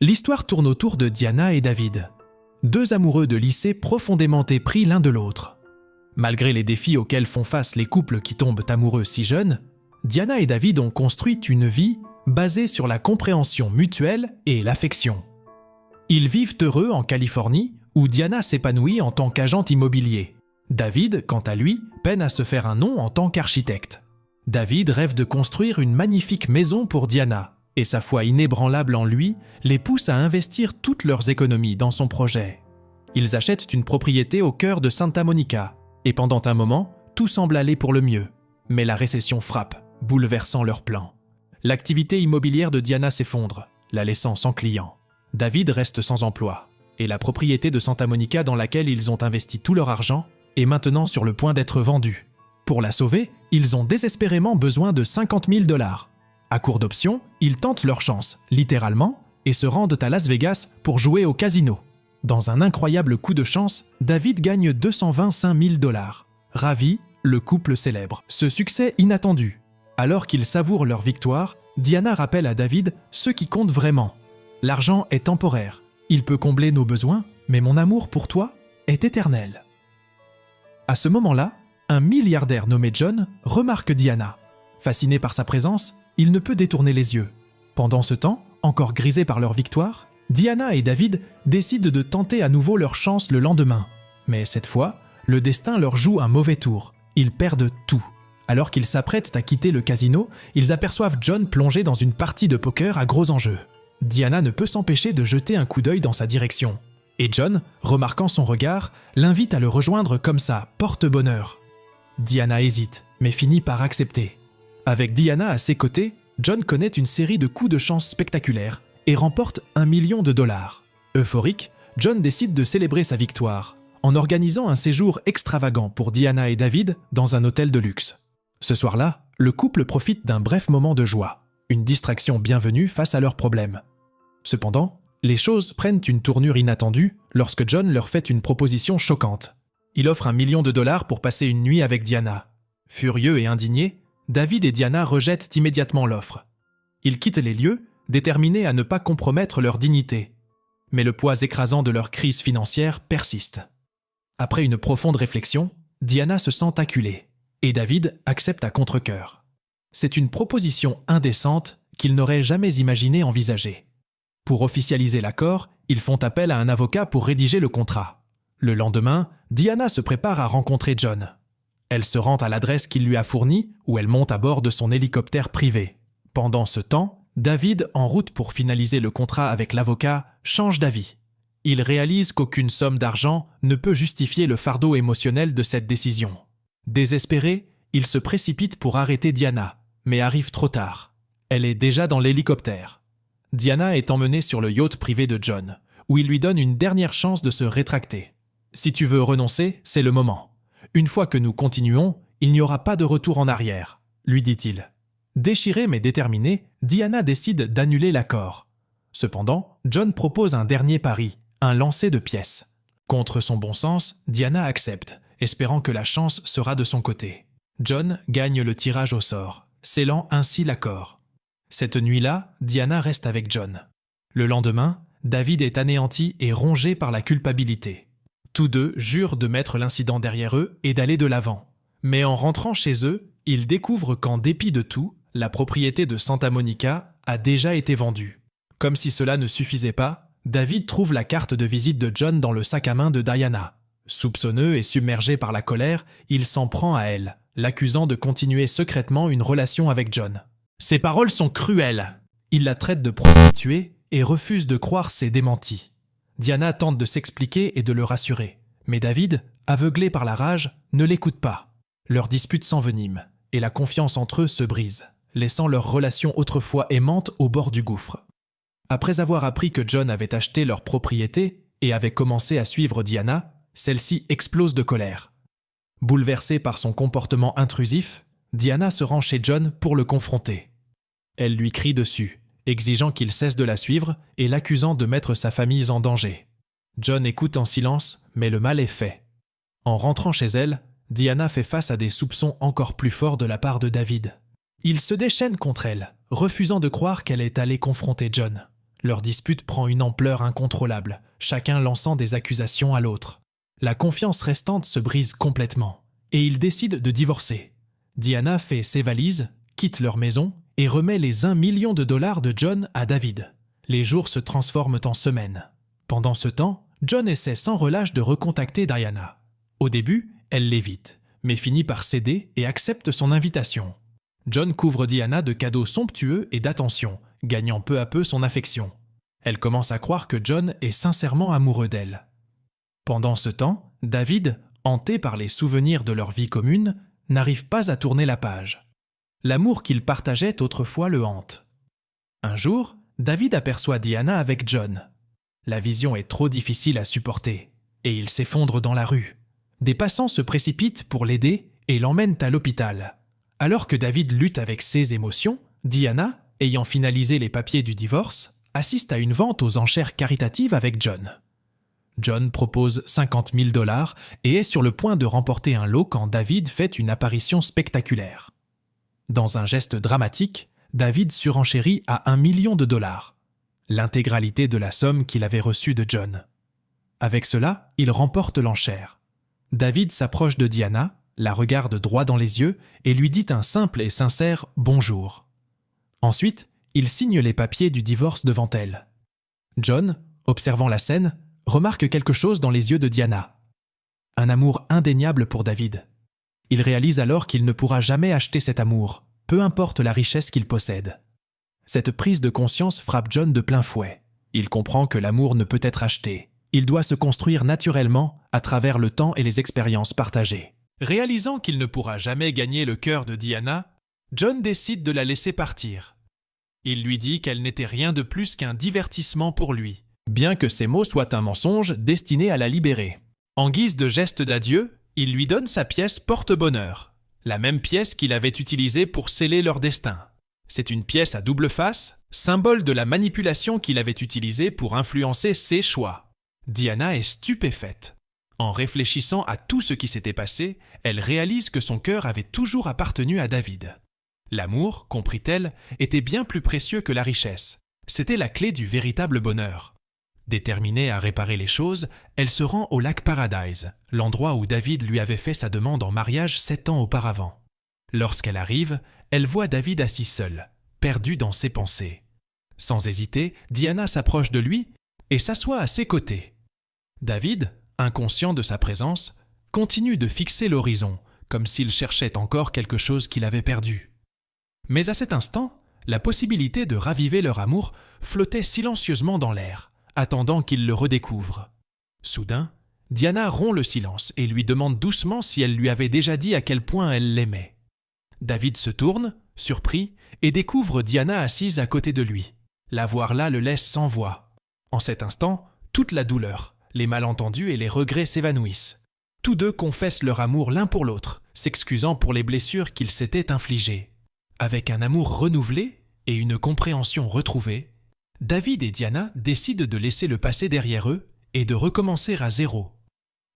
L'histoire tourne autour de Diana et David, deux amoureux de lycée profondément épris l'un de l'autre. Malgré les défis auxquels font face les couples qui tombent amoureux si jeunes, Diana et David ont construit une vie basée sur la compréhension mutuelle et l'affection. Ils vivent heureux en Californie, où Diana s'épanouit en tant qu'agent immobilier. David, quant à lui, peine à se faire un nom en tant qu'architecte. David rêve de construire une magnifique maison pour Diana, et sa foi inébranlable en lui les pousse à investir toutes leurs économies dans son projet. Ils achètent une propriété au cœur de Santa Monica, et pendant un moment, tout semble aller pour le mieux. Mais la récession frappe, bouleversant leurs plans. L'activité immobilière de Diana s'effondre, la laissant sans clients. David reste sans emploi, et la propriété de Santa Monica dans laquelle ils ont investi tout leur argent est maintenant sur le point d'être vendue. Pour la sauver, ils ont désespérément besoin de 50 000 $. À court d'options, ils tentent leur chance, littéralement, et se rendent à Las Vegas pour jouer au casino. Dans un incroyable coup de chance, David gagne 225 000 $. Ravi, le couple célèbre ce succès inattendu. Alors qu'ils savourent leur victoire, Diana rappelle à David ce qui compte vraiment. L'argent est temporaire, il peut combler nos besoins, mais mon amour pour toi est éternel. À ce moment-là, un milliardaire nommé John remarque Diana. Fasciné par sa présence, il ne peut détourner les yeux. Pendant ce temps, encore grisés par leur victoire, Diana et David décident de tenter à nouveau leur chance le lendemain. Mais cette fois, le destin leur joue un mauvais tour. Ils perdent tout. Alors qu'ils s'apprêtent à quitter le casino, ils aperçoivent John plongé dans une partie de poker à gros enjeux. Diana ne peut s'empêcher de jeter un coup d'œil dans sa direction. Et John, remarquant son regard, l'invite à le rejoindre comme ça, porte-bonheur. Diana hésite, mais finit par accepter. Avec Diana à ses côtés, John connaît une série de coups de chance spectaculaires et remporte $1 million. Euphorique, John décide de célébrer sa victoire en organisant un séjour extravagant pour Diana et David dans un hôtel de luxe. Ce soir-là, le couple profite d'un bref moment de joie, une distraction bienvenue face à leurs problèmes. Cependant, les choses prennent une tournure inattendue lorsque John leur fait une proposition choquante. Il offre $1 million pour passer une nuit avec Diana. Furieux et indigné, David et Diana rejettent immédiatement l'offre. Ils quittent les lieux, déterminés à ne pas compromettre leur dignité. Mais le poids écrasant de leur crise financière persiste. Après une profonde réflexion, Diana se sent acculée, et David accepte à contre-cœur. C'est une proposition indécente qu'ils n'auraient jamais imaginé envisager. Pour officialiser l'accord, ils font appel à un avocat pour rédiger le contrat. Le lendemain, Diana se prépare à rencontrer John. Elle se rend à l'adresse qu'il lui a fournie, où elle monte à bord de son hélicoptère privé. Pendant ce temps, David, en route pour finaliser le contrat avec l'avocat, change d'avis. Il réalise qu'aucune somme d'argent ne peut justifier le fardeau émotionnel de cette décision. Désespéré, il se précipite pour arrêter Diana, mais arrive trop tard. Elle est déjà dans l'hélicoptère. Diana est emmenée sur le yacht privé de John, où il lui donne une dernière chance de se rétracter. « Si tu veux renoncer, c'est le moment. Une fois que nous continuons, il n'y aura pas de retour en arrière, » lui dit-il. Déchirée mais déterminée, Diana décide d'annuler l'accord. Cependant, John propose un dernier pari, un lancer de pièces. Contre son bon sens, Diana accepte, espérant que la chance sera de son côté. John gagne le tirage au sort, scellant ainsi l'accord. Cette nuit-là, Diana reste avec John. Le lendemain, David est anéanti et rongé par la culpabilité. Tous deux jurent de mettre l'incident derrière eux et d'aller de l'avant. Mais en rentrant chez eux, ils découvrent qu'en dépit de tout, la propriété de Santa Monica a déjà été vendue. Comme si cela ne suffisait pas, David trouve la carte de visite de John dans le sac à main de Diana. Soupçonneux et submergé par la colère, il s'en prend à elle, l'accusant de continuer secrètement une relation avec John. Ses paroles sont cruelles. Il la traite de prostituée et refuse de croire ses démentis. Diana tente de s'expliquer et de le rassurer. Mais David, aveuglé par la rage, ne l'écoute pas. Leur dispute s'envenime, et la confiance entre eux se brise, laissant leur relation autrefois aimante au bord du gouffre. Après avoir appris que John avait acheté leur propriété et avait commencé à suivre Diana, celle-ci explose de colère. Bouleversée par son comportement intrusif, Diana se rend chez John pour le confronter. Elle lui crie dessus, exigeant qu'il cesse de la suivre et l'accusant de mettre sa famille en danger. John écoute en silence, mais le mal est fait. En rentrant chez elle, Diana fait face à des soupçons encore plus forts de la part de David. Il se déchaîne contre elle, refusant de croire qu'elle est allée confronter John. Leur dispute prend une ampleur incontrôlable, chacun lançant des accusations à l'autre. La confiance restante se brise complètement, et ils décident de divorcer. Diana fait ses valises, quitte leur maison et remet les 1 million de dollars de John à David. Les jours se transforment en semaines. Pendant ce temps, John essaie sans relâche de recontacter Diana. Au début, elle l'évite, mais finit par céder et accepte son invitation. John couvre Diana de cadeaux somptueux et d'attention, gagnant peu à peu son affection. Elle commence à croire que John est sincèrement amoureux d'elle. Pendant ce temps, David, hanté par les souvenirs de leur vie commune, n'arrive pas à tourner la page. L'amour qu'ils partageaient autrefois le hante. Un jour, David aperçoit Diana avec John. La vision est trop difficile à supporter, et il s'effondre dans la rue. Des passants se précipitent pour l'aider et l'emmènent à l'hôpital. Alors que David lutte avec ses émotions, Diana, ayant finalisé les papiers du divorce, assiste à une vente aux enchères caritatives avec John. John propose 50 000 $ et est sur le point de remporter un lot quand David fait une apparition spectaculaire. Dans un geste dramatique, David surenchérit à 1 million de dollars, l'intégralité de la somme qu'il avait reçue de John. Avec cela, il remporte l'enchère. David s'approche de Diana, la regarde droit dans les yeux et lui dit un simple et sincère « bonjour ». Ensuite, il signe les papiers du divorce devant elle. John, observant la scène, remarque quelque chose dans les yeux de Diana. Un amour indéniable pour David. Il réalise alors qu'il ne pourra jamais acheter cet amour, peu importe la richesse qu'il possède. Cette prise de conscience frappe John de plein fouet. Il comprend que l'amour ne peut être acheté. Il doit se construire naturellement à travers le temps et les expériences partagées. Réalisant qu'il ne pourra jamais gagner le cœur de Diana, John décide de la laisser partir. Il lui dit qu'elle n'était rien de plus qu'un divertissement pour lui, bien que ces mots soient un mensonge destiné à la libérer. En guise de geste d'adieu, il lui donne sa pièce porte-bonheur, la même pièce qu'il avait utilisée pour sceller leur destin. C'est une pièce à double face, symbole de la manipulation qu'il avait utilisée pour influencer ses choix. Diana est stupéfaite. En réfléchissant à tout ce qui s'était passé, elle réalise que son cœur avait toujours appartenu à David. L'amour, comprit-elle, était bien plus précieux que la richesse. C'était la clé du véritable bonheur. Déterminée à réparer les choses, elle se rend au lac Paradise, l'endroit où David lui avait fait sa demande en mariage 7 ans auparavant. Lorsqu'elle arrive, elle voit David assis seul, perdu dans ses pensées. Sans hésiter, Diana s'approche de lui et s'assoit à ses côtés. David, inconscient de sa présence, continue de fixer l'horizon, comme s'il cherchait encore quelque chose qu'il avait perdu. Mais à cet instant, la possibilité de raviver leur amour flottait silencieusement dans l'air, attendant qu'il le redécouvre. Soudain, Diana rompt le silence et lui demande doucement si elle lui avait déjà dit à quel point elle l'aimait. David se tourne, surpris, et découvre Diana assise à côté de lui. La voir là le laisse sans voix. En cet instant, toute la douleur, les malentendus et les regrets s'évanouissent. Tous deux confessent leur amour l'un pour l'autre, s'excusant pour les blessures qu'ils s'étaient infligées. Avec un amour renouvelé et une compréhension retrouvée, David et Diana décident de laisser le passé derrière eux et de recommencer à zéro.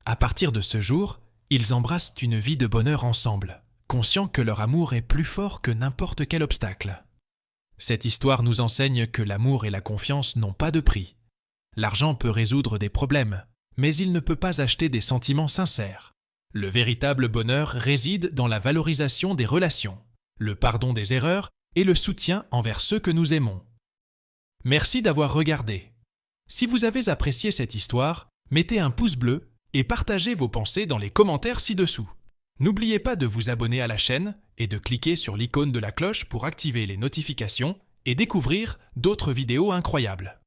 À partir de ce jour, ils embrassent une vie de bonheur ensemble, conscients que leur amour est plus fort que n'importe quel obstacle. Cette histoire nous enseigne que l'amour et la confiance n'ont pas de prix. L'argent peut résoudre des problèmes, mais il ne peut pas acheter des sentiments sincères. Le véritable bonheur réside dans la valorisation des relations, le pardon des erreurs et le soutien envers ceux que nous aimons. Merci d'avoir regardé. Si vous avez apprécié cette histoire, mettez un pouce bleu et partagez vos pensées dans les commentaires ci-dessous. N'oubliez pas de vous abonner à la chaîne et de cliquer sur l'icône de la cloche pour activer les notifications et découvrir d'autres vidéos incroyables.